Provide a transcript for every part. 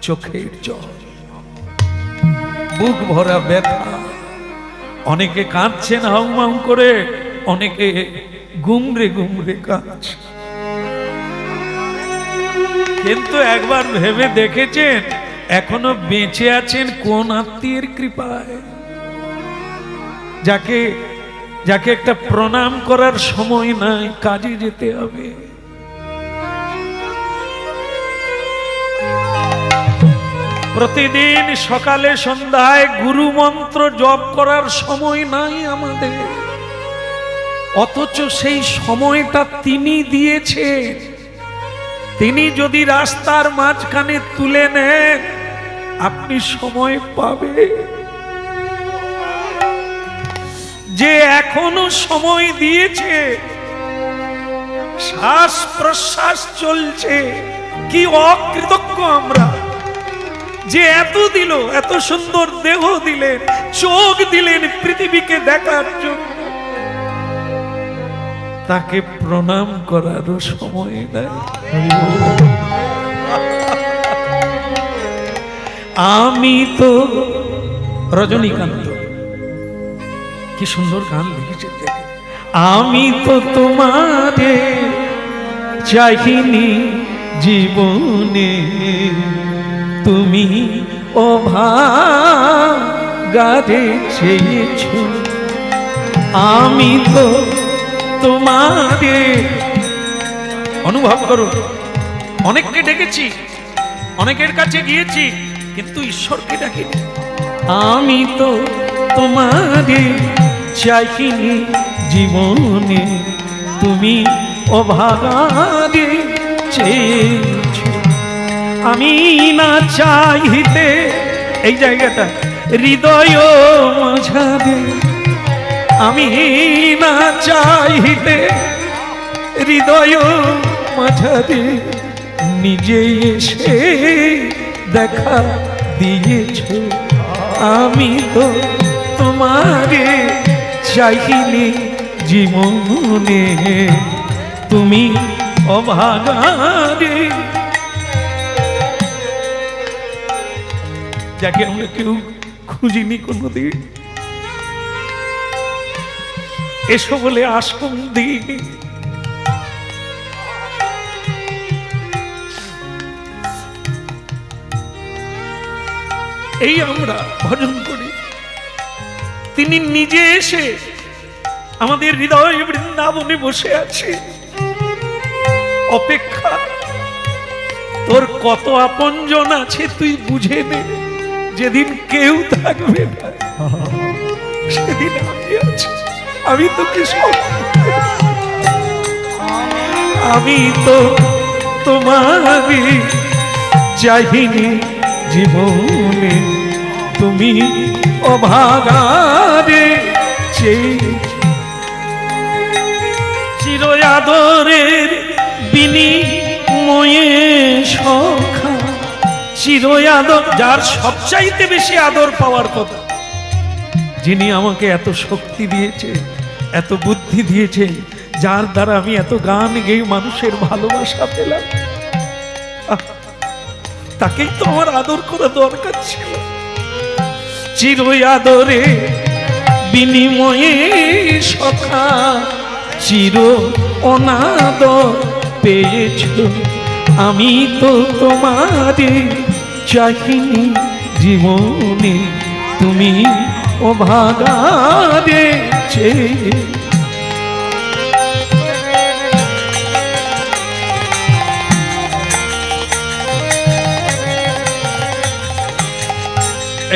চোখের জল, বুক ভরা ব্যথা। অনেকে কাঁদছেন হাউমাউ করে, অনেকে গুমরে গুমরে কাঁদছে। কিন্তু একবার ভেবে দেখেছেন এখনো বেঁচে আছেন কোন আত্মীয়ের কৃপায়? যাকে যাকে একটা প্রণাম করার সময় নাই, কাজে যেতে হবে। প্রতিদিন সকালে সন্ধ্যায় গুরু মন্ত্র জপ করার সময় নাই আমাদের, অথচ সেই সময়টা তিনি দিয়েছেন। তিনি যদি রাস্তার মাঝখানে তুলে নেন, আপনি সময় পাবে। যে এখনো সময় দিয়েছে, শ্বাস প্রশ্বাস চলছে, কি অকৃতজ্ঞ আমরা। যে এত দিল, এত সুন্দর দেহ দিলেন, চোখ দিলেন পৃথিবীকে দেখার জন্য, তাকে প্রণাম করারও সময় নাই। আমি তো রজনীকান্ত কি সুন্দর গান লিখেছে দেখে। আমি তো তোমারে চাইনি জীবনে, তুমি অভাগারে চেয়েছো। আমি তো তোমারে, অনুভব করো, অনেককে ডেকেছি, অনেকের কাছে গিয়েছি, কিন্তু ঈশ্বরকে ডাকিনি। আমি তো তোমারে চাইনি জীবনে, তুমি অভাগারে চেয়েছো। আমি না চাইতে, এই জায়গাটা হৃদয় মাঝারে, আমি না চাইতে হৃদয় মাঝারে নিজে এসে দেখা দিয়েছ। আমি তো তোমারে চাইনি জীবনে, তুমি অভাগারে। যাকে আমরা কেউ খুঁজিনি কোনোদিন, এসো বলে আশ্রম দিইনি, এই আমরা ভজন করি। তিনি নিজে এসে আমাদের হৃদয় বৃন্দাবনে বসে আছে, অপেক্ষা। তোর কত আপনজন আছে তুই বুঝে নে, যেদিন কেউ থাকবে না সেদিন আমি আছি। আমি তোকে সব, আমি তো তোমারে চাইনি জীবনে, তুমি অভাগারে চেয়েছো। চির আদরের বিনিময়ে সখা, চির আদর, যার সবচাইতে বেশি আদর পাওয়ার কথা, যিনি আমাকে এত শক্তি দিয়েছে, এত বুদ্ধি দিয়েছে, যার দ্বারা আমি এত গান গেয়ে মানুষের ভালোবাসা পেলাম, তাকেই তো আমার আদর করা দরকার ছিল। চির আদরে বিনিময়ে সখা, চির অনাদর পেয়েছ। আমি তো তোমারে চাইনি জীবনে, তুমি অভাগারে চেয়েছ।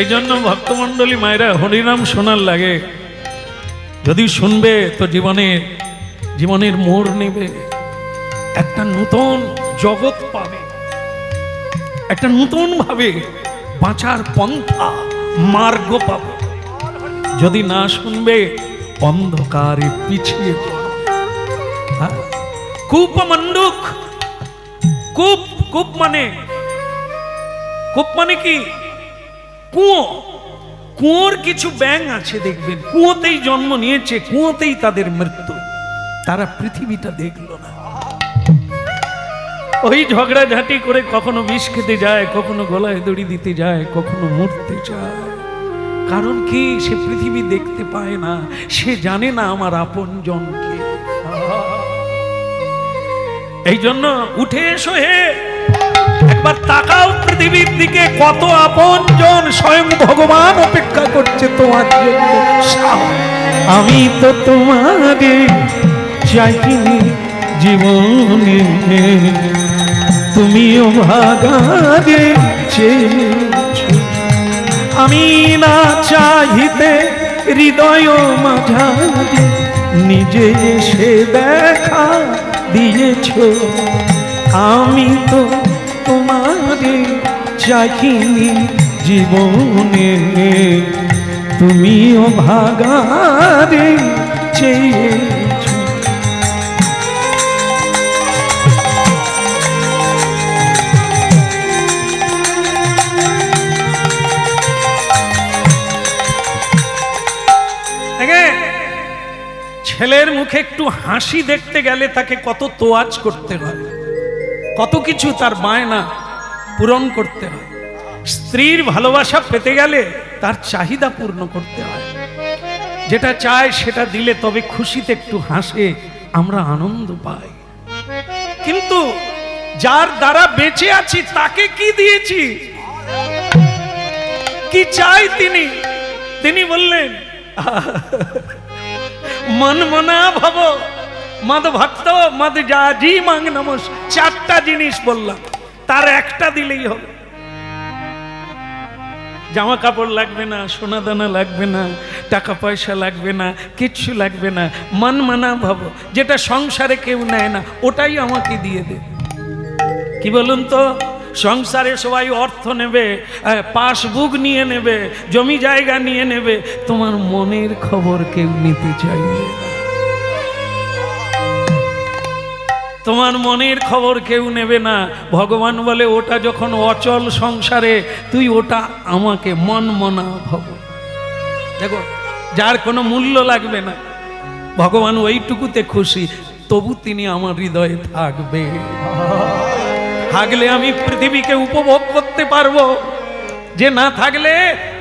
এই জন্য ভক্তমণ্ডলী মায়েরা হরিনাম শোনার লাগে, যদি শুনবে তো জীবনের মোড় নেবে, একটা নতুন জগৎ পাবে, একটা নতুন ভাবে বাঁচার পন্থা মার্গ পাবে। যদি না শুনবে অন্ধকারে পিছিয়ে কূপ মণ্ডুক, কূপ কূপ মানে কি? কুয়ো। কুয়োর কিছু ব্যাঙ আছে দেখবেন, কুয়োতেই জন্ম নিয়েছে, কুয়োতেই তাদের মৃত্যু। তারা পৃথিবীটা দেখলো না। ওই ঝগড়াঝাটি করে কখনো বিষ খেতে যায়, কখনো গলায় দড়ি দিতে যায়, কখনো মরতে যায়। কারণ কি? সে পৃথিবী দেখতে পায় না, সে জানে না আমার আপন জনকে। এই জন্য উঠে এসো হে, একবার তাকাও পৃথিবীর দিকে, কত আপন জন স্বয়ং ভগবান অপেক্ষা করছে তোমার জন্য। আমি তো তোমারে চাইনি জীবনে, তুমিও ভাগারে চেয়েছো। আমি না চাহিতে হৃদয় মাঝারে নিজে এসে দেখা দিয়েছো। আমি তো তোমারে চাইনি জীবনে, তুমিও ভাগারে চেয়েছো। ছেলের মুখে একটু হাসি দেখতে গেলে তাকে কত তোয়াজ করতে হয়, কত কিছু তার বায়না পূরণ করতে হয়। স্ত্রীর ভালোবাসা পেতে গেলে তার চাহিদা পূর্ণ করতে হয়। যেটা চায় সেটা দিলে তবে খুশিতে একটু হাসে, আমরা আনন্দ পাই। কিন্তু যার দ্বারা বেঁচে আছি তাকে কি দিয়েছি, কি চাই তিনি বললেন মন মনা ভব মদ ভক্ত মদ জাজি মাং নমস। চারটা জিনিস বললাম, তার একটা দিলেই হবে। জামা কাপড় লাগবে না, সোনা দানা লাগবে না, টাকা পয়সা লাগবে না, কিচ্ছু লাগবে না। মন মানা ভব, যেটা সংসারে কেউ নেয় না ওটাই আমাকে দিয়ে দে। কি বলুন তো? সংসারে সবাই অর্থ নেবে, পাসবুক নিয়ে নেবে, জমি জায়গা নিয়ে নেবে, তোমার মনের খবর কেউ নিতে চাইবে না। তোমার মনের খবর কেউ নেবে না। ভগবান বলে ওটা যখন অচল সংসারে, তুই ওটা আমাকে মন মনা ভব। দেখো, যার কোনো মূল্য লাগবে না, ভগবান ওইটুকুতে খুশি, তবু তিনি আমার হৃদয়ে থাকবে। থাকলে আমি পৃথিবীকে উপভোগ করতে পারবো। যে না থাকলে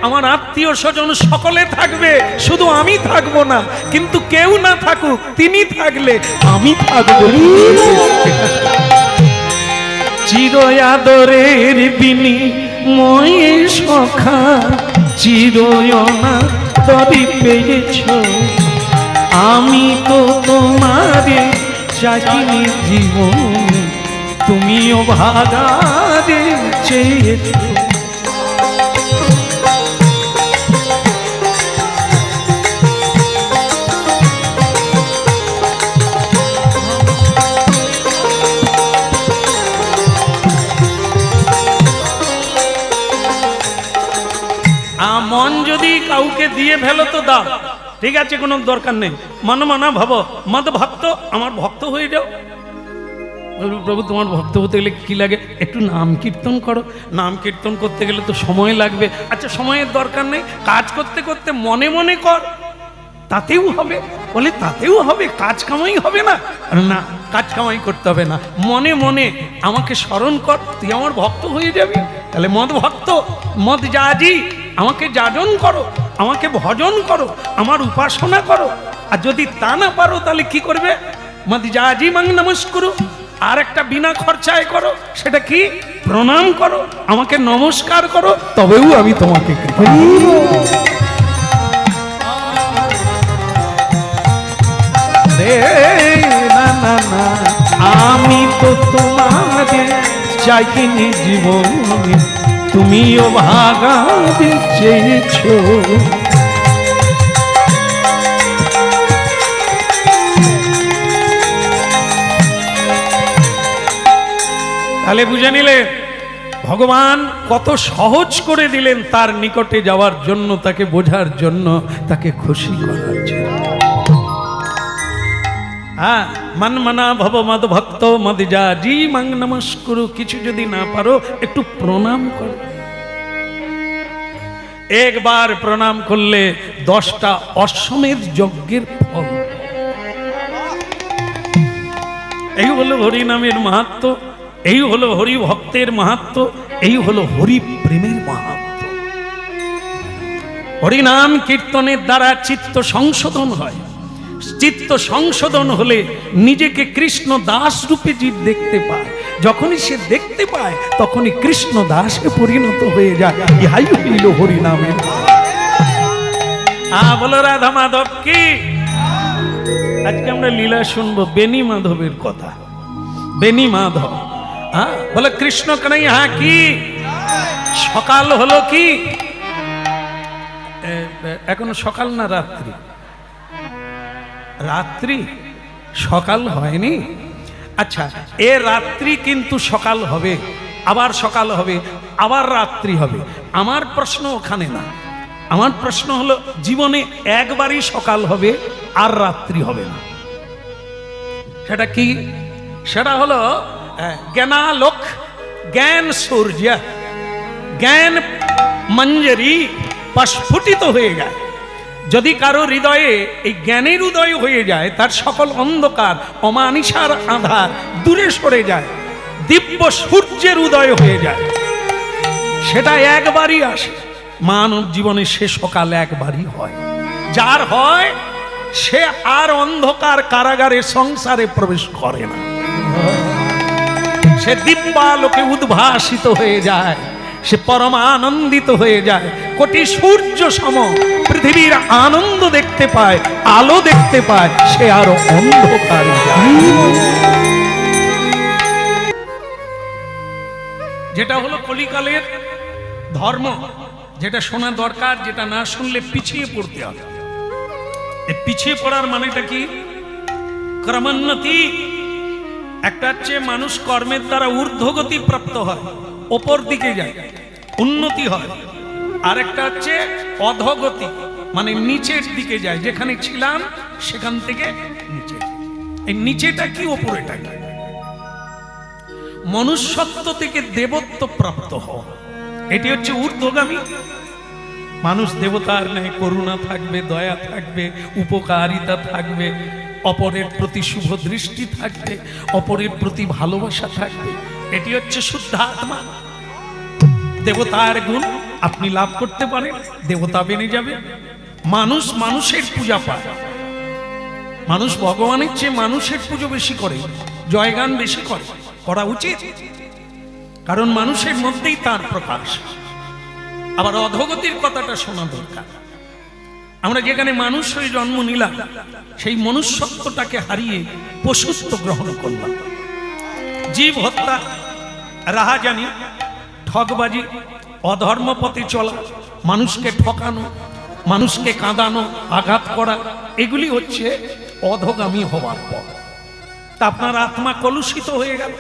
আমার আত্মীয় স্বজন সকলে থাকবে, শুধু আমি থাকবো না। কিন্তু কেউ না থাকুক, তিনি থাকলে আমি থাকবো। চির আদরের বিনিময়ে সখা চিরয়না তরি পেয়েছ। আমি তো তোমারে চাইনি জীবনে, তুমিও ভাগারে চেয়েছ। মন যদি কাউকে দিয়ে ফেলো তো দাও, ঠিক আছে, কোনো দরকার নেই। মন মানা ভাব মদ ভক্ত, আমার ভক্ত হয়ে যাও। বলবো প্রভু তোমার ভক্ত হতে গেলে কি লাগে? একটু নাম কীর্তন করো। নাম কীর্তন করতে গেলে তো সময় লাগবে। আচ্ছা, সময়ের দরকার নেই, কাজ করতে করতে মনে মনে কর, তাতেও হবে। বলে তাতেও হবে, কাজ কামাই হবে না? না, কাজ কামাই করতে হবে না, মনে মনে আমাকে স্মরণ কর, তুই আমার ভক্ত হয়ে যাবি। তাহলে মদ ভক্ত মদ জাজি, আমাকে যাজন করো, আমাকে ভজন করো, আমার উপাসনা করো। আর যদি তা না পারো তাহলে কি করবে? মদ জাজি মাং নমস্কুরু। আর একটা বিনা খরচায় করো, সেটা কি? প্রণাম করো, আমাকে নমস্কার করো, তবেও আমি তোমাকে কৃপা করব। না না না, আমি তো তোমাকে চাইনি জীবনে, তুমিও ভাগাতে চেয়েছো। তাহলে বুঝে নিলে ভগবান কত সহজ করে দিলেন তার নিকটে যাওয়ার জন্য, তাকে বোঝার জন্য, তাকে খুশি করার জন্য। হ্যাঁ, মন মনা ভব মদ ভক্ত মদ জাজি মাং নমস্কুরু। কিছু যদি না পারো একটু প্রণাম করো। একবার প্রণাম করলে 10টা অশ্বমেধ যজ্ঞের ফল। এই বলল হরি নামের মাহাত্ম্য। এই হলো হরি ভক্তের মাহাত্ম্য, এই হলো হরি প্রেমের মাহাত্ম্য। হরিনাম কীর্তনের দ্বারা চিত্ত সংশোধন হয়। চিত্ত সংশোধন হলে নিজেকে কৃষ্ণ দাস রূপে জীব দেখতে পায়। যখনই সে দেখতে পায় তখনই কৃষ্ণ দাসে পরিণত হয়ে যায়। ইহাই হইল হরিনামের। বলো রাধা মাধব কি। আজকে আমরা লীলা শুনবো বেনি মাধবের কথা। বেনি মাধব বলে কৃষ্ণ কানাইয়া কি। সকাল হলো কি, এখন সকাল না রাত্রি? রাত্রি, সকাল হয়নি। আচ্ছা, এ রাত্রি কিন্তু সকাল হবে, আবার সকাল হবে, আবার রাত্রি হবে। আমার প্রশ্ন ওখানে না, আমার প্রশ্ন হলো জীবনে একবারই সকাল হবে আর রাত্রি হবে না। সেটা কি? সেটা হলো জ্ঞানালোক, জ্ঞান সূর্য, জ্ঞান মঞ্জরি প্রস্ফুটিত হয়ে যায়। যদি কারো হৃদয়ে এই জ্ঞানের উদয় হয়ে যায়, তার সকল অন্ধকার অমানিসার আধার দূরে সরে যায়, দিব্য সূর্যের উদয় হয়ে যায়। সেটা একবারই আসে মানব জীবনে, সে সকাল একবারই হয়। যার হয় সে আর অন্ধকার কারাগারে সংসারে প্রবেশ করে না, সে দিব্যালোকে উদ্ভাসিত হয়ে যায়, সে পরমানন্দিত হয়ে যায়। কোটি সূর্য সম পৃথিবীর আনন্দ দেখতে পায়, আলো দেখতে পায়, সে আরো অন্ধকারে যায়। যেটা হলো কলিকালের ধর্ম, যেটা শোনা দরকার, যেটা না শুনলে পিছিয়ে পড়তে হবে। পিছিয়ে পড়ার মানেটা কি? ক্রমোন্নতি। একটা হচ্ছে মানুষ কর্মের দ্বারা ঊর্ধ্বগতি প্রাপ্ত হয়, ওপর দিকে যায়, উন্নতি হয়। আরেকটা হচ্ছে অধোগতি, মানে নিচের দিকে যায়, যেখানে ছিলাম সেখান থেকে নিচে। এই নিচেটা কি, ওপরেটা কি? মনুষ্যত্ব থেকে দেবত্ব প্রাপ্ত হওয়া, এটি হচ্ছে ঊর্ধ্বগামী। মানুষ দেবতার ন্যায় করুণা থাকবে, দয়া থাকবে, উপকারিতা থাকবে, অপরের প্রতি শুভ দৃষ্টি থাকবে, অপরের প্রতি ভালোবাসা থাকবে। এটি হচ্ছে শুদ্ধ আত্মা। দেবতার গুণ আপনি লাভ করতে পারেন, দেবতা বেনে যাবে। মানুষ মানুষের পূজা পায়, মানুষ ভগবানের চেয়ে মানুষের পুজো বেশি করে, জয়গান বেশি করে, করা উচিত, কারণ মানুষের মধ্যেই তার প্রকাশ। আবার অধোগতির কথাটা শোনা দরকার। আমরা যেখানে মানুষ হয়ে জন্ম নিলাম, সেই মনুষ্যত্বটাকে হারিয়ে পশুত্ব গ্রহণ করলাম। জীব হত্যা, রাহাজানি, ঠকবাজি, অধর্ম পথে চলা, মানুষকে ঠকানো, মানুষকে কাঁদানো, আঘাত করা, এগুলি হচ্ছে অধোগামী হওয়ার পর। তা আপনার আত্মা কলুষিত হয়ে গেল।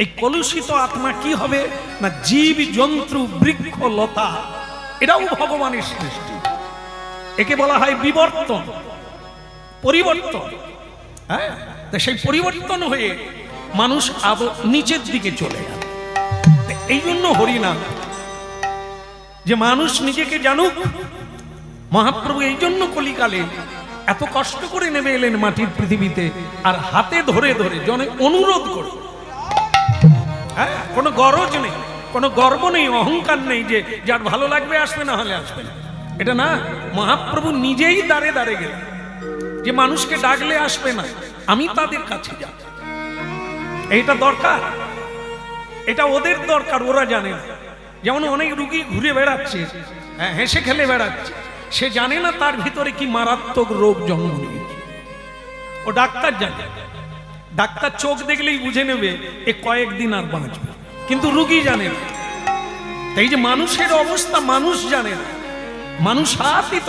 এই কলুষিত আত্মা কি হবে না, জীব জন্তু বৃক্ষ লতা এটাও ভগবানের সৃষ্টি। একে বলা হয় বিবর্তন, পরিবর্তন। হ্যাঁ, তা সেই পরিবর্তন হয়ে মানুষ নিচের দিকে চলে গেল। এই জন্য হরিনাম, যে মানুষ নিজেকে জানুক। মহাপ্রভু এই জন্য কলিকালে এত কষ্ট করে নেমে এলেন মাটির পৃথিবীতে, আর হাতে ধরে ধরে জনে অনুরোধ করে। হ্যাঁ, কোনো গরজ নেই, কোনো গর্ব নেই, অহংকার নেই যে যার ভালো লাগবে আসবে, না হলে আসবে না, এটা না। মহাপ্রভু নিজেই দাঁড়ে দাঁড়ে গেলেন যে মানুষকে ডাকলে আসবে না, আমি তাদের কাছে যাব। এইটা দরকার, এটা ওদের দরকার, ওরা জানে না। যেমন অনেক রুগী ঘুরে বেড়াচ্ছে, হেসে খেলে বেড়াচ্ছে, সে জানে না তার ভিতরে কি মারাত্মক রোগ জন্ম নিয়েছে। ও ডাক্তার জানে, ডাক্তার চোখ দেখলেই বুঝে নেবে এ কয়েকদিন আর বাঁচবে, কিন্তু রুগী জানে না। তাই যে মানুষের অবস্থা মানুষ জানে না, মানুষ আতীত,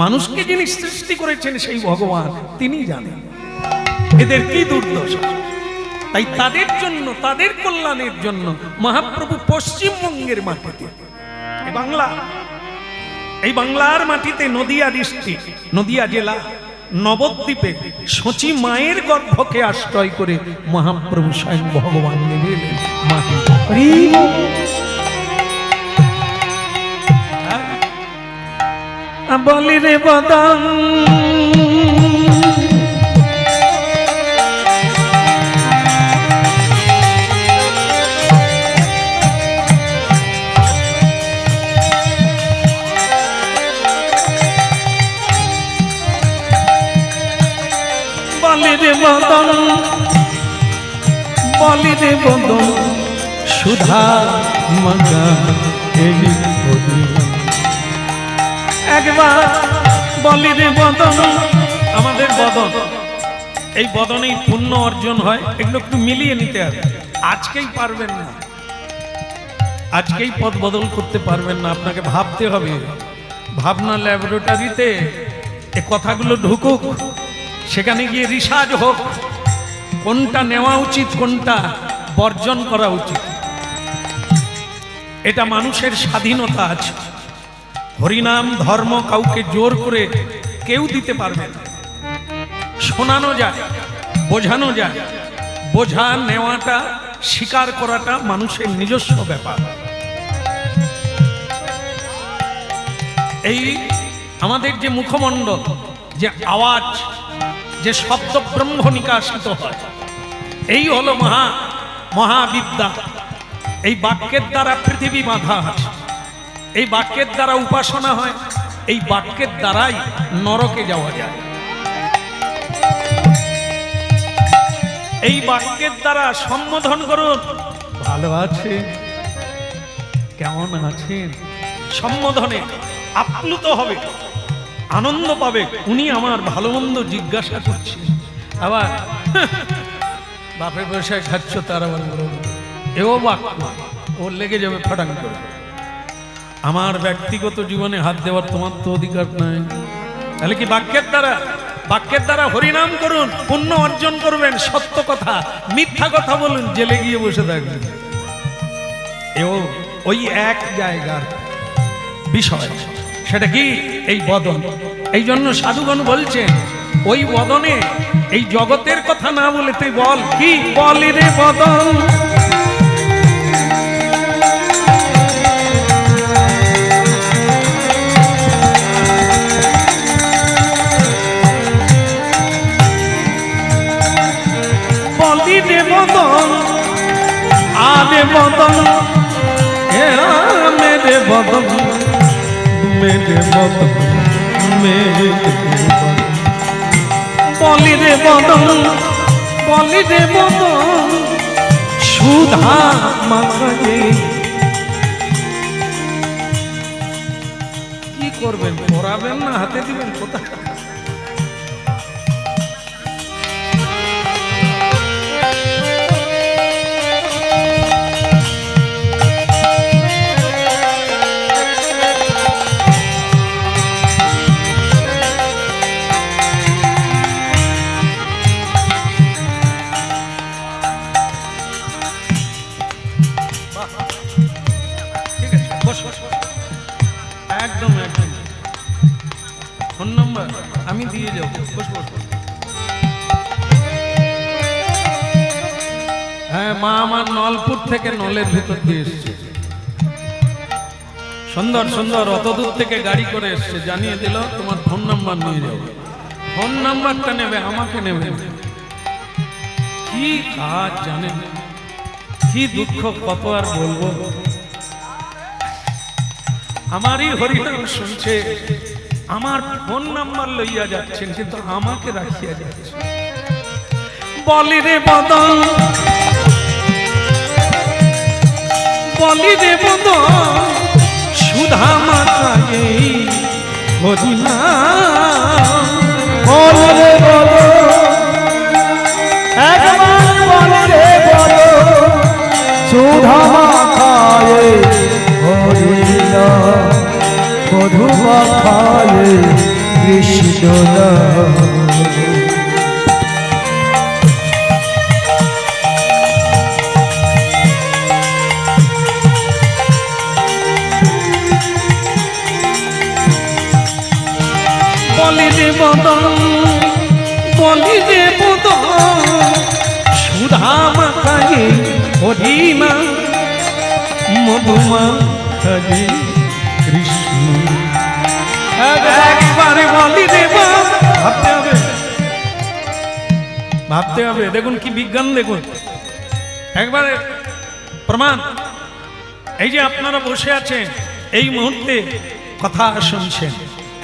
মানুষকে যিনি সৃষ্টি করেছেন সেই ভগবান তিনি জানেন এদের কি দুর্দশা। তাই তাদের জন্য, তাদের কল্যাণের জন্য মহাপ্রভু পশ্চিমবঙ্গের মাটিতে, এই বাংলার মাটিতে নদিয়া ডিস্ট্রিক্ট, নদিয়া জেলা, নবদ্বীপে সচি মায়ের গর্ভকে আশ্রয় করে মহাপ্রভু স্বয়ং ভগবান নেমে এলেন। বলি রে বদন বলি রে বদন সুধা মাখা এই বদন। একবার বলি রে বদন, আমাদের বদন, এই বদনেই পুণ্য অর্জন হয়। এগুলো একটু মিলিয়ে নিতে হবে। আজকেই পারবেন না, আজকেই পথ বদল করতে পারবেন না, আপনাকে ভাবতে হবে। ভাবনা ল্যাবরেটরিতে এ কথাগুলো ঢুকুক, সেখানে গিয়ে রিসার্চ হোক, কোনটা নেওয়া উচিত কোনটা বর্জন করা উচিত। এটা মানুষের স্বাধীনতা আছে। হরিনাম ধর্ম কাউকে জোর করে কেউ দিতে পারবে না। শোনানো যায়, বোঝানো যায়, বোঝা নেওয়াটা স্বীকার করাটা মানুষের নিজস্ব ব্যাপার। এই আমাদের যে মুখমণ্ডল, যে আওয়াজ, যে শব্দ ব্রহ্ম নিকাশিত হয়, এই হলো মহাবিদ্যা। এই বাক্যের দ্বারা পৃথিবী বাঁধা আছে, এই বাক্যের দ্বারা উপাসনা হয়, এই বাক্যের দ্বারাই নরকে যাওয়া যায়। এই বাক্যের দ্বারা সম্বোধন করুন, ভালো আছে, কেমন আছেন, সম্বোধনে আপ্লুত হবে, আনন্দ পাবে। উনি আমার ভালো মন্দ জিজ্ঞাসা করছেন। আবার বাপের পয়সায় খাচ্ছ, তার আবার এও বাক্য ওর লেগে যাবে ফাটাং করে। আমার ব্যক্তিগত জীবনে হাত দেওয়ার তোমার তো অধিকার নাই। তাহলে কি বাক্যের দ্বারা, বাক্যের দ্বারা হরিনাম করুন, পুণ্য অর্জন করবেন। সত্য কথা, মিথ্যা কথা বলুন, জেলে গিয়ে বসে থাকবেন। এও ওই এক জায়গার বিষয়। সেটা কি? এই বদন। এই জন্য সাধুগণ বলছেন, ওই বদনে এই জগতের কথা না বলে তুই বল, কি বলি রে বদন। বলি রে বদন, আরে বদন, মেরে বদন, মেরে বদন, মেরে বদন। বলি রে বদন, বলি রে বদন সুধা মাখায়ে। কি করবেন? পড়াবেন না হাতে দিবেন? কোথায়? একদম একদম ফোন নাম্বার আমি দিয়ে যাবো। হ্যাঁ, মা আমার নলপুর থেকে নলের ভিতর দিয়ে এসছে। সুন্দর সুন্দর অত দূর থেকে গাড়ি করে এসছে, জানিয়ে দিল তোমার ফোন নাম্বার নিয়ে যাবো। ফোন নাম্বারটা নেবে, আমাকে নেবে। কি কাজ জানেন, কি দুঃখ, কত আর বলবো। আমারই হরিনাম শুনছে, আমার ফোন নাম্বার লইয়া যাচ্ছেন, কিন্তু আমাকে রাখিয়া যাচ্ছে। বলি রে বদন, বলি রে বদন সুধা মাখায়ে হরিনাম। বলি রে বদন, একবার বলি রে বদন সুধা মাখায়ে হরিনাম, মধু মাখায়ে কৃষ্ণ নাম। বলি রে বদন, বলি রে বদন সুধা মাখায়ে হরিনাম, মধু মাখায়ে কৃষ্ণ। একবারে বলি রে বদন, ভাবতে হবে, ভাবতে হবে। দেখুন কি বিজ্ঞান, দেখুন একবারে প্রমাণ। এই যে আপনারা বসে আছেন, এই মুহূর্তে কথা শুনছেন,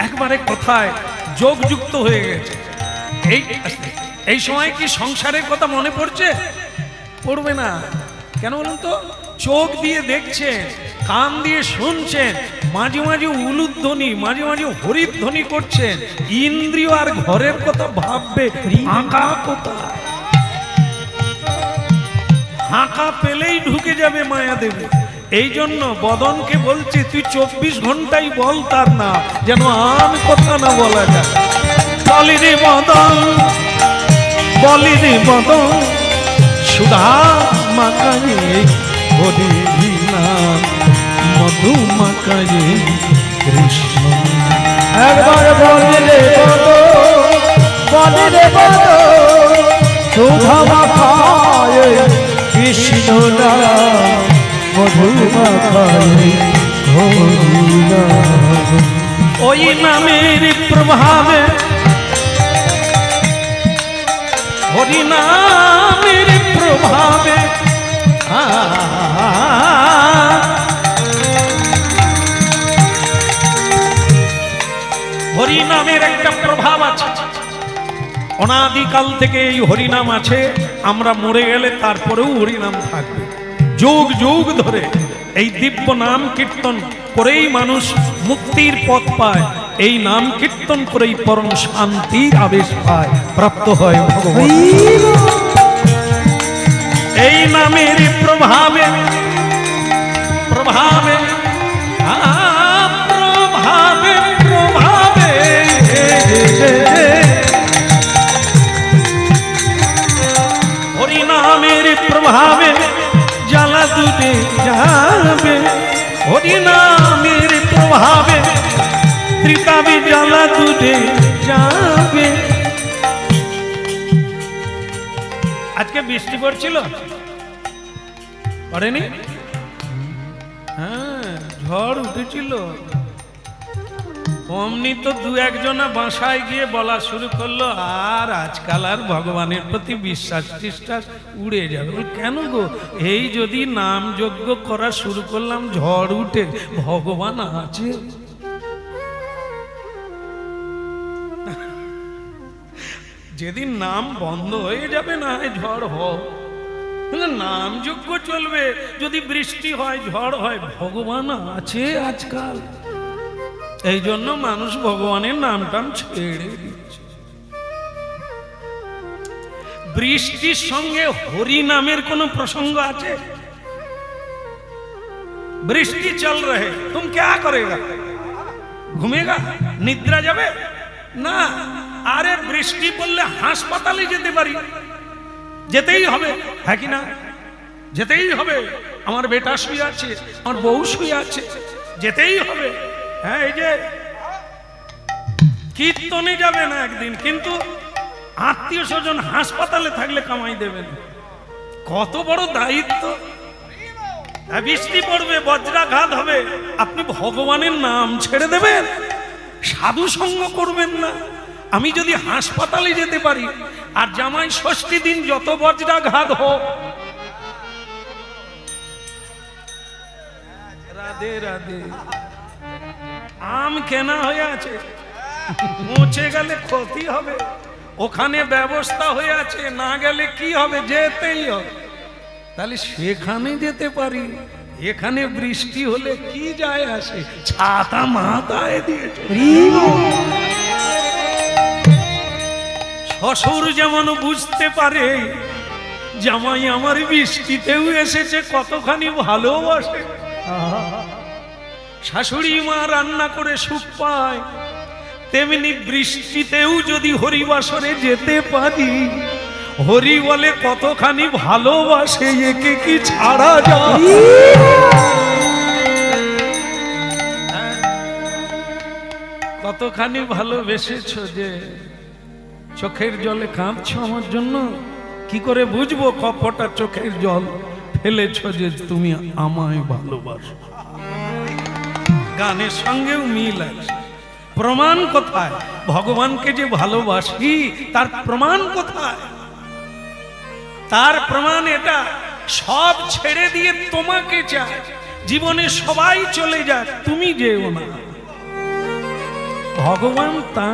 একবারে কথায় যোগ যুক্ত হয়ে গেছে। এই সময় কি সংসারের কথা মনে পড়ছে? পড়বে না। কেন বলুন তো? চোখ দিয়ে দেখছেন, কান দিয়ে শুনছেন, মাঝে মাঝে উলুধ্বনি, মাঝে মাঝে হরিধ্বনি করছেন, ইন্দ্রিয় আর ঘরের কথা ভাববে। ফাঁকা কোথায়? ফাঁকা পেলেই ঢুকে যাবে মায়া দেবে। এই জন্য বদনকে বলছে তুই 24 ঘন্টাই বল তার না, যেন আর কথা না বলা যায়। বলি রে বদন, বলি রে বদন, সুধা মাকায়ে হরি নাম, মধু মাকায়ে কৃষ্ণ। একবার বলে রে বলে রে সুধা মাখায় কৃষ্ণ নাম, মধু মাখায় হরি নাম। ওই নামের প্রভাবে, হরি নামের প্রভাবে হরি নামের একটা প্রভাব আছে। অনাদিকাল থেকে এই হরিনাম আছে। আমরা মরে গেলে তারপরেও হরিনাম থাকবে। যুগ যুগ ধরে এই দিব্য নাম কীর্তন করেই মানুষ মুক্তির পথ পায়। এই নাম কীর্তন করেই পরম শান্তির আবেশ পায়, প্রাপ্ত হয় ভগবান। এই নামের প্রভাবে প্রভাবে প্রভাবে প্রভাবে হরি নামের প্রভাবে জ্বালা দূরে যাবে। হরি নামের প্রভাবে ত্রিতাবে জ্বালা দূরে যাবে। আজকে বৃষ্টি পড়ছিল, পড়েনি? হ্যাঁ, ঝড় উঠেছিল। অমনি তো দু একজনা বাসায় গিয়ে বলা শুরু করলো, আর আজকাল আর ভগবানের প্রতি বিশ্বাস টিশ্বাস উড়ে যাবে। কেন গো? এই যদি নাম যজ্ঞ করা শুরু করলাম, ঝড় উঠে, ভগবান আছে? যেদিন নাম বন্ধ হয়ে যাবে, না ঝড় হোক, নাম যজ্ঞ চলবে। যদি বৃষ্টি হয়, ঝড় হয়, ভগবান আছে আজকাল। এই জন্য মানুষ ভগবানের নামটাম ছেড়ে দিচ্ছে। বৃষ্টির সঙ্গে হরি নামের কোন প্রসঙ্গ আছে? বৃষ্টি চল রহে, তুম ক্যা করেগা? ঘুমেগা? নিদ্রা যাবে না। আরে বৃষ্টি পড়লে হাসপাতালে যেতে পারি, যেতেই হবে, হ্যাঁ কি না? যেতেই হবে। আমার বেটা শুয়ে আছে, আমার বউ শুয়ে আছে, যেতেই হবে। হ্যাঁ, এই যে কীর্তনে যাবে না একদিন, কিন্তু আত্মীয় স্বজন হাসপাতালে থাকলে কামাই দেবেন। কত বড় দায়িত্ব! বৃষ্টি পড়বে, বজ্রাঘাত হবে, আপনি ভগবানের নাম ছেড়ে দেবেন? সাধু সঙ্গ করবেন না? আমি যদি হাসপাতালে যেতে পারি, আর জামাই ষষ্ঠী দিন যত বজ্রাঘাত হোক, রাধে রাধে, আম কেনা হয়ে আছে, পৌঁছে গেলে ক্ষতি হবে। ওখানে ব্যবস্থা হয়ে আছে, না গেলে কি হবে? যেতেই হবে। তাহলে সেখানে যেতে পারি, এখানে বৃষ্টি হলে কি যায় আসে? ছাতা মাথায় দিয়েছে। শ্বশুর যেমন বুঝতে পারে জামাই আমার বৃষ্টিতেও এসেছে, কতখানি ভালোবাসে। শাশুড়ি মা রান্না করে সুখ পায়, তেমনি বৃষ্টিতেও যদি হরিবাসরে যেতে পারি, হরি বলে কতখানি ভালোবাসে, একে কি ছাড়া যায়? কতখানি ভালোবেসেছ যে চোখের জলে কাঁদছ আমার জন্য। কি করে বুঝবো কপটা চোখের জল ফেলেছ যে তুমি আমায় ভালোবাসো? গানের সঙ্গেও মিল আছে। প্রমাণ কোথায়? ভগবানকে যে ভালোবাসি তার প্রমাণ কোথায়? তার প্রমাণ এটা, সব ছেড়ে দিয়ে তোমাকে চায়। জীবনে সবাই চলে যাক, তুমি যেও না। ভগবান তা,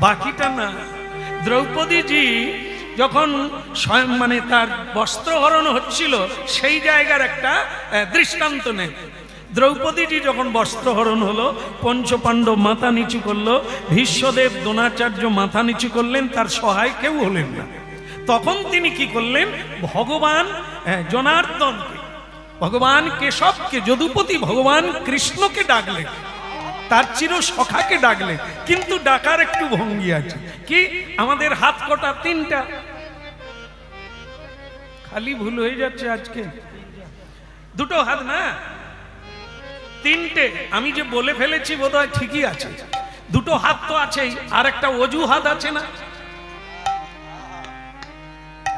বাকিটা না। দ্রৌপদীজি যখন স্বয়ং মানে তার বস্ত্রহরণ হচ্ছিল সেই জায়গার একটা দৃষ্টান্ত নেই। দ্রৌপদীজি যখন বস্ত্রহরণ হলো, পঞ্চপাণ্ডব মাথা নিচু করলো, ভীষ্মদেব দ্রোণাচার্য মাথা নিচু করলেন, তার সহায় কেউ হলেন না। তখন তিনি কি করলেন, ভগবান জনার্দনকে, ভগবান কেশবকে, যদুপতি ভগবান কৃষ্ণকে ডাকলেন, তার চির সখাকে ডাকলেন। কিন্তু ডাকার একটু ভঙ্গি আছে, কি আমাদের হাত কটা? 3টা। খালি ভুল হয়ে যাচ্ছে আজকে, 2টো হাত না, 3টে। আমি যে বলে ফেলেছি বোধহয় ঠিকই আছে, 2টো হাত তো আছেই, আর একটা অজু হাত আছে না?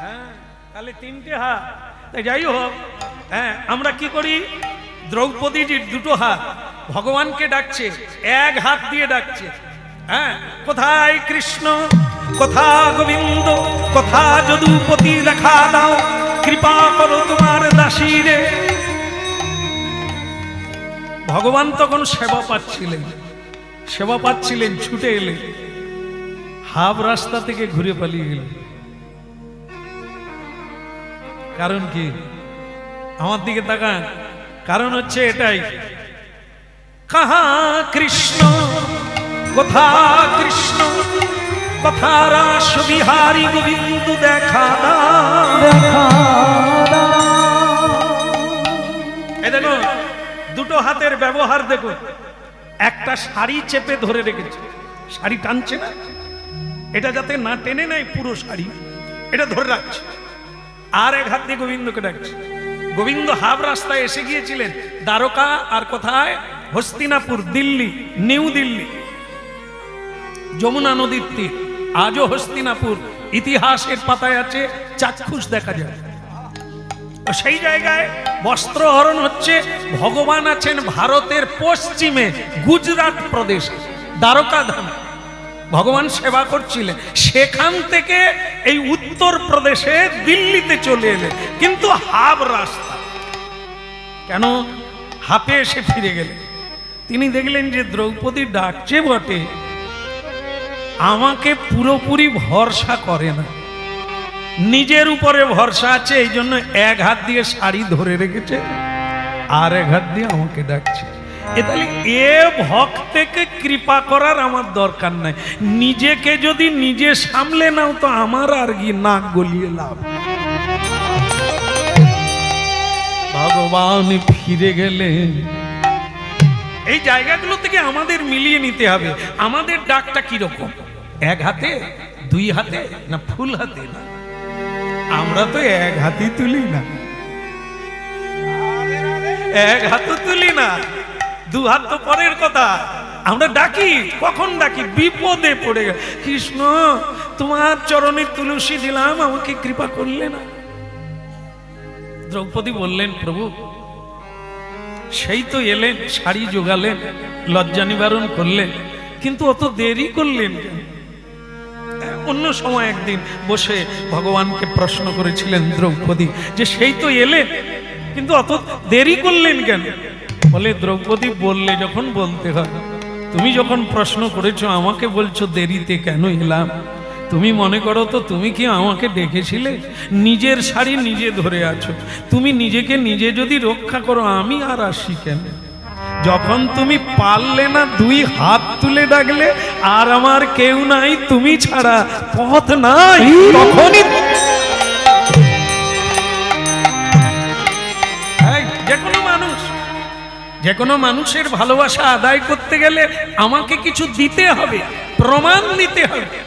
হ্যাঁ, তাহলে 3টে হাত। তাই যাই হোক, হ্যাঁ, আমরা কি করি, দ্রৌপদীজির 2টো হাত ভগবানকে ডাকছে, এক হাত দিয়ে ডাকছে। হ্যাঁ, কোথায় কৃষ্ণ, কোথা গোবিন্দ, কোথা যদুপতি, দেখা দাও, কৃপা করো তোমার দাসীরে। ভগবান তখন সেবা পাচ্ছিলেন, ছুটে এলেন, হাফ রাস্তা থেকে ঘুরে পালিয়ে গেলেন। কারণ কি? আমার দিকে তাকান, কারণ হচ্ছে এটাই, কাহা কৃষ্ণ, কোথা কৃষ্ণ, কোথা রাস বিহারী গোবিন্দ, দেখা দাও। এই দেখো 2টো হাতের ব্যবহার দেখো, একটা শাড়ি চেপে ধরে রেখেছে, শাড়ি টানছে না, এটা যাতে না টেনে নেয় পুরো শাড়ি, এটা ধরে রাখছে, আর এক হাত দিয়ে গোবিন্দকে ডাকছে। গোবিন্দ হাফ রাস্তায় এসে গিয়েছিলেন, দ্বারকা আর কোথায়, হস্তিনাপুর, দিল্লি, নিউ দিল্লি, যমুনা নদীর তীর। আজও হস্তিনাপুর ইতিহাসের পাতায় আছে, চাক্ষুষ দেখা যায়। সেই জায়গায় বস্ত্রহরণ হচ্ছে, ভগবান আছেন ভারতের পশ্চিমে গুজরাট প্রদেশে, দ্বারকা ধামে ভগবান সেবা করছিলেন। সেখান থেকে এই উত্তর প্রদেশে দিল্লিতে চলে এলেন, কিন্তু হাফ রাস্তা। কেন হাফে এসে ফিরে গেলেন? তিনি দেখলেন যে দ্রৌপদী ডাকছে বটে, আমাকে পুরোপুরি ভরসা করে না, নিজের উপরে ভরসা আছে, এই জন্য এক হাত দিয়ে শাড়ি ধরে রেখেছে, আর এক হাত দিয়ে আমাকে ডাকছে। তাহলে এ ভক্তকে কৃপা করার আমার দরকার নাই, নিজেকে যদি নিজে সামলে নাও তো আমার আর কি নাক গলিয়ে লাভ। ভগবান ফিরে গেলেন। এই জায়গাগুলো থেকে আমাদের মিলিয়ে নিতে হবে, আমাদের ডাকটা কিরকম, এক হাতে, 2 হাতে, না ফুল হাতে? না, আমরা তো এক হাতই তুলি না, এক হাতও তুলি না, 2 হাত তো পরের কথা। আমরা ডাকি, কখন ডাকি? বিপদে পড়ে গেল, কৃষ্ণ তোমার চরণে তুলসী দিলাম, আমাকে কৃপা করলে না। দ্রৌপদী বললেন, প্রভু সেই তো এলেন, শাড়ি জোগালেন, লজ্জা নিবারণ করলেন, কিন্তু অত দেরি করলেন কেন? অন্য সময় একদিন বসে ভগবানকে প্রশ্ন করেছিলেন দ্রৌপদী যে সেই তো এলেন, কিন্তু অত দেরি করলেন কেন? বলে, দ্রৌপদী বললে যখন বলতে হয়, তুমি যখন প্রশ্ন করেছো আমাকে বলছো দেরিতে কেন এলাম, তুমি মনে করো তো তুমি কি আমাকে ডেকেছিলে? নিজের শাড়ি নিজে ধরে আছো, তুমি নিজেকে নিজে যদি রক্ষা করো, আমি আর আসি কেন? যখন তুমি পারলে না 2 হাত তুলে ডাকলে, আর আমার কেউ নাই তুমি ছাড়া, পথ নাই, তখনই যে কোনো মানুষের ভালোবাসা আদায় করতে গেলে আমাকে কিছু দিতে হবে, প্রমাণ দিতে হবে,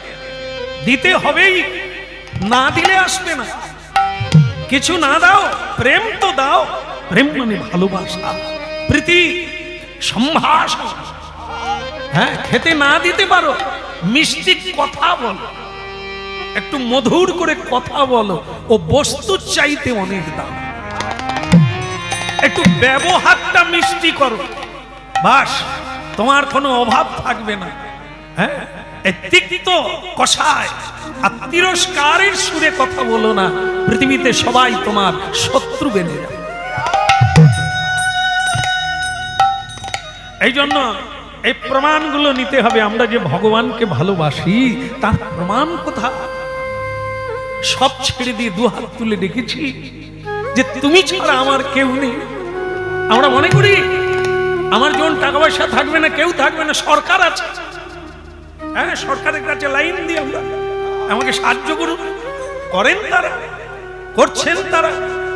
দিতে হবেই, না দিলে আসবে না। কিছু না দাও, প্রেম তো দাও, প্রেম মানে ভালোবাসা, প্রীতি, সম্ভাষণ। হ্যাঁ, খেতে না দিতে পারো, মিষ্টি কথা বলো, একটু মধুর করে কথা বলো, ও বস্তুর চাইতে অনেক দাম। একটু ব্যবহারটা মিষ্টি করো, বাস তোমার কোনো অভাব থাকবে না। হ্যাঁ, এই তিক্ত কষায় আর তিরস্কারের সুরে কথা বলো না, পৃথিবীতে সবাই তোমার শত্রু বেনে যাবে। এই জন্য এই প্রমাণগুলো নিতে হবে, আমরা যে ভগবানকে ভালোবাসি তার প্রমাণ কোথায়? সব ছেড়ে দিয়ে দু হাত তুলে ডেকেছি যে তুমি ছাড়া আমার কেউ নেই। আমরা মনে করি আমার যেমন টাকা পয়সা থাকবে না, কেউ থাকবে না, সরকার আছে। হ্যাঁ, সরকারের কাছে লাইন দিই আমরা, আমাকে সাহায্য করুন। করেন তারা, করছেন তারা,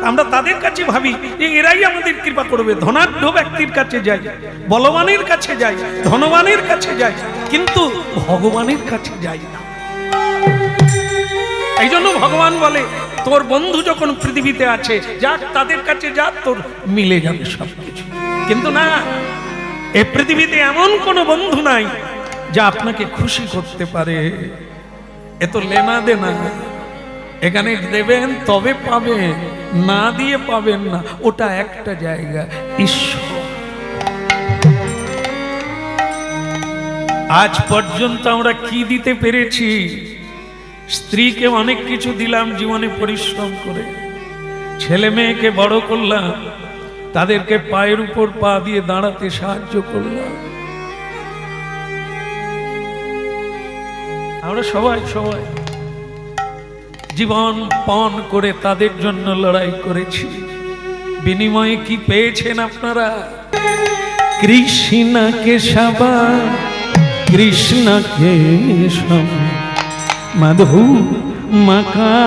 আমরা তাদের কাছে ভাবি যে এরাই আমাদের কৃপা করবে। ধনাঢ্য ব্যক্তির কাছে যাই, বলবানের কাছে যাই, ধনবানের কাছে যাই, কিন্তু ভগবানের কাছে যাই না। এই জন্য ভগবান বলে তোর বন্ধু যখন পৃথিবীতে আছে, যাক তাদের কাছে যা, তোর মিলে যাবে সবকিছু। কিন্তু না, এই পৃথিবীতে এমন কোনো বন্ধু নাই যা আপনাকে খুশি করতে পারে। এ তো লেনা দেনা, এখানে দেবেন তবে পাবেন, না দিয়ে পাবেন না। ওটা একটা জায়গা, ঈশ্বর। আজ পর্যন্ত আমরা কি দিতে পেরেছি? স্ত্রীকে অনেক কিছু দিলাম জীবনে পরিশ্রম করে, ছেলে মেয়েকে বড় করলাম, তাদেরকে পায়ের উপর পা দিয়ে দাঁড়াতে সাহায্য করলাম। আমরা সবাই সবাই জীবন পণ করে তাদের জন্য লড়াই করেছি। বিনিময়ে কি পেয়েছেন আপনারা? কৃষ্ণ কেশব কৃষ্ণ কেশব মধু মকা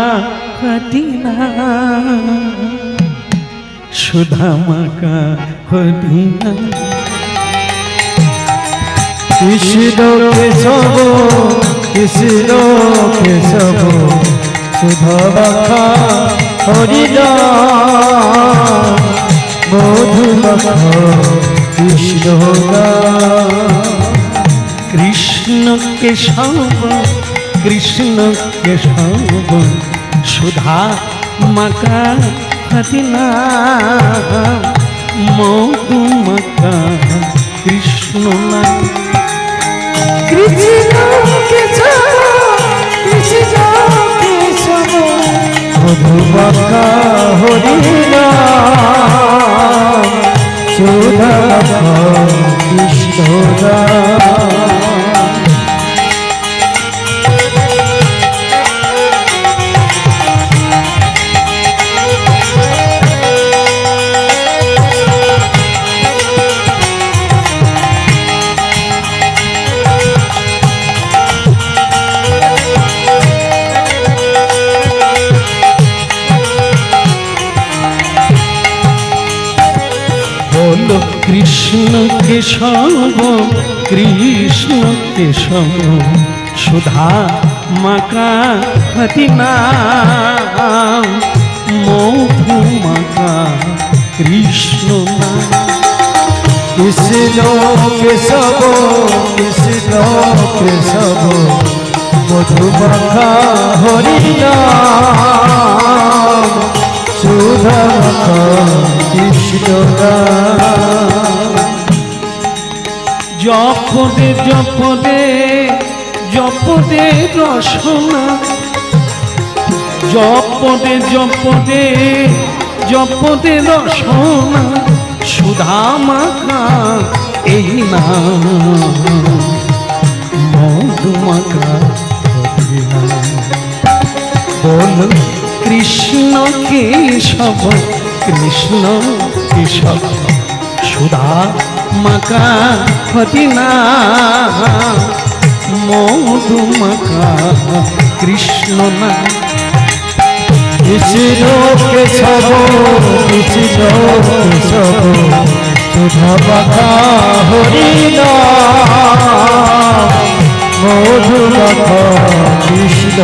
হটিনা সুধা মকা হটিনা। কৃষ্ণ কেশব কৃষ্ণ কেশব সুধা মকা হরিনা মধু মকা কৃষ্ণ। কৃষ্ণ কেশব কৃষ্ণ কেশব সুধা মকা হটিনা মধু মকা কৃষ্ণ। কৃষ্ণ কেশব কৃষ্ণ কেশব মধু মকা হরিনা সুধা মকা কৃষ্ণ। কৃষ্ণ কেশব কৃষ্ণ কেশব সুধা মকা হটিনা মধু মকা কৃষ্ণ। কৃষ্ণ কেশব কৃষ্ণ কেশব মধু মকা হরিনা সুধা মকা কৃষ্ণ। জপদে জপদে জপদে রসনা, জপদে জপদে জপদে রসনা সুধা মাখা এই নাম মধু মাখা। বল কৃষ্ণ কেশব কৃষ্ণ কেশব সুধা মকা হটিনা মধু মকা কৃষ্ণ। কৃষ্ণ কেশব কৃষ্ণ কেশব সুধা মকা হরিনা মধু মকা কৃষ্ণ।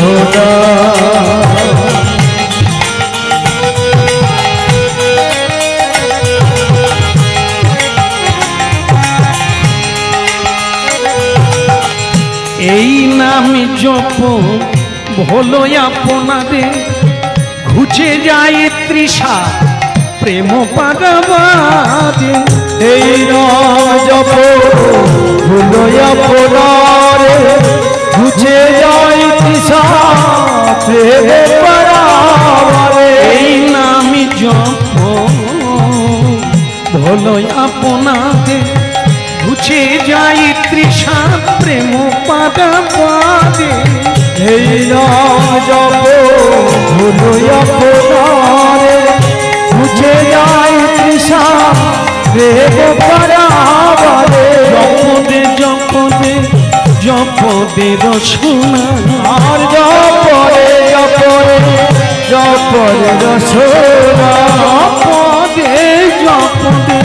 এই নামে জপ ভোলো আপনাদের, ঘুচে যায় তৃষা প্রেম পাগাবাদে। এই নাম জপ ভুলো আপনারে, ঘুচে যায় তৃষা প্রেমে পাগাবাদে। এই নামে জপ ভোলো আপনাদের, ঘুচে যায় তৃষা প্রেম পাগাবাদে। এই নাম জপ হলো আপনারে মুছে যায় তৃষা প্রেম পরাবরে জপদে জপদে জপদে রসনা আর জপরে জপরে জপরে রসনা জপদে জপদে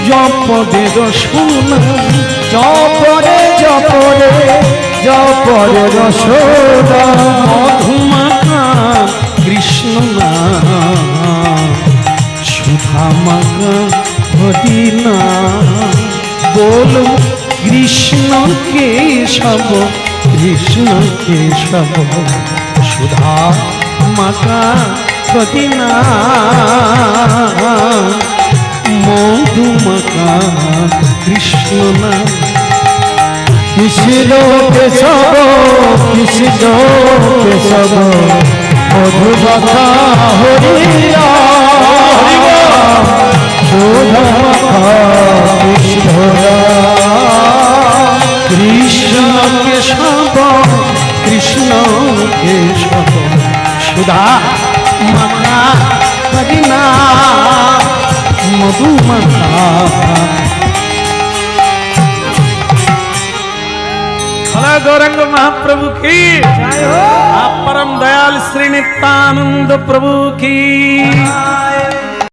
জপদে রসনা জপরে জপরে জপরে রসনা মধুমাখা কৃষ্ণ নাম সুধা মাখা হরিনা বলো কৃষ্ণ কেশব কৃষ্ণ কেশব সুধা মাখা হরিনা মধুমাখা কৃষ্ণ নাম কৃষ্ণ কেশব কৃষ্ণ কেশব মধুমাখা হরিয়া সুধামাখা কৃষ্ণ কৃষ্ণ কেশব কৃষ্ণ কেশব সুধা মাখা হরিনা মধুমাখা। भला गौरंग महाप्रभु की आप परम दयाल श्री नित्यानंद प्रभु की